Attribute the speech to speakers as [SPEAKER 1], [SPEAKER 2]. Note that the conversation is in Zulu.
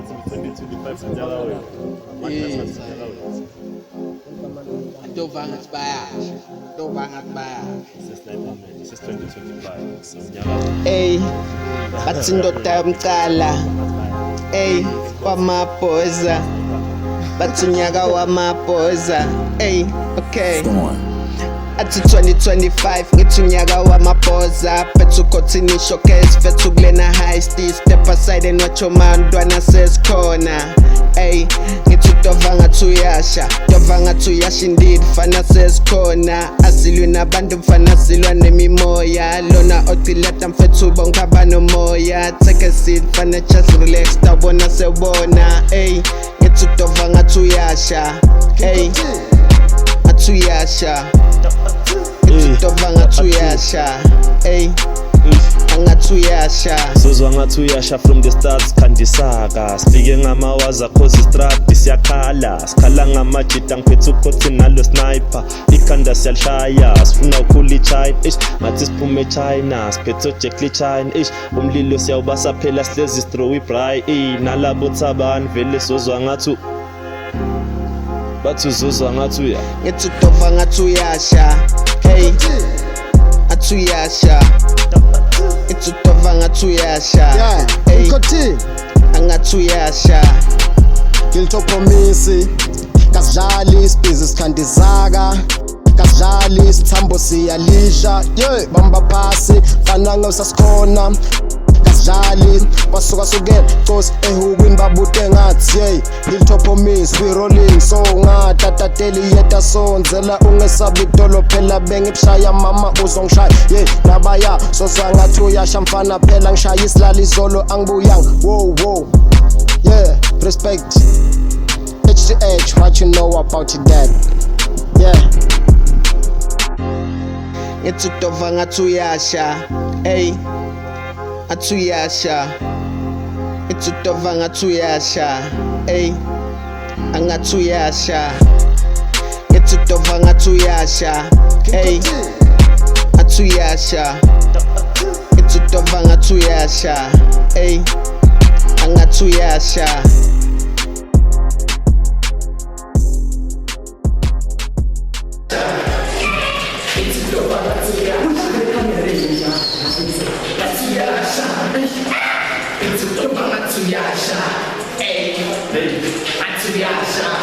[SPEAKER 1] 2025 nyaka wethu. Manje nyaka wethu.
[SPEAKER 2] Ndovanga bayasha.
[SPEAKER 1] Sesniper man, this is 2025. So nyaka.
[SPEAKER 2] Ey, bathi ndoda yomcala. Ey, wamaphoza. Bathi unyaka wamaphoza. Ey, okay. Athi 2025 ngithi unyaka wamaphoza. Phethu khothini showcase, phethu kulena high stage. Step aside and watch your man dwana sesikhona. Ey, ngithi udovanga tuyasha. Dovanga tuyasha indeed, fana sesikhona. Asilwe nabantu mfana silwa nemimoya. Lona ocilata mfethu bonke abanomoya. Take a seat, fana just relax, tawubona sewubona. Ey, ngithi udovanga tuyasha. Ey, atuyasha. Dovanga tuyasha, ey, angatuyasha.
[SPEAKER 1] Sozwa ngatuyasha from the start skandisaka. Sifike ngamawaza cause istrati siyakhala. Sikhala ngamajita ngiphethe ukhothi nalo sniper. Ikhanda siyalishaya, sifuna ukhula ichina. Ngathi siphume eChina, siphethe ojekli China. Umlilo siyawubasa phela sihlezi strowi bray. Nalabo thabani vele sozwa ngathu. Bathi uzuzwa ngathuya.
[SPEAKER 2] Ngithi udovanga tuyasha. Hey, atuyasha. It's udovanga tuyasha. Hey, angatuyasha.
[SPEAKER 3] Ngilithopomisi kasidlali isibhizi sikhandizaka. Kasidlali isithambo siyalisha. Yeah, bamba phasi fananga usasikhona. Kasidlali basuka sukela cause ehukwini babude ngathi hey ngilithopomisi we rolling so ngatatateli yeta sonzela ungesabi idolo phela bengibushaya mama uzongishaya yeah nabaya sozwa ngathi uyasha mfana phela ngishaya isilali izolo angibuyanga wow yeah respect HTH what you know about that yeah
[SPEAKER 2] Ngithi udovanga tuyasha. Hey, atuyasha. It's udovanga tuyasha. Ey, angatuyasha. It's udovanga tuyasha. Ey, atuyasha. It's udovanga tuyasha. Ey, angatuyasha.
[SPEAKER 4] Atuyasha, ey, atuyasha.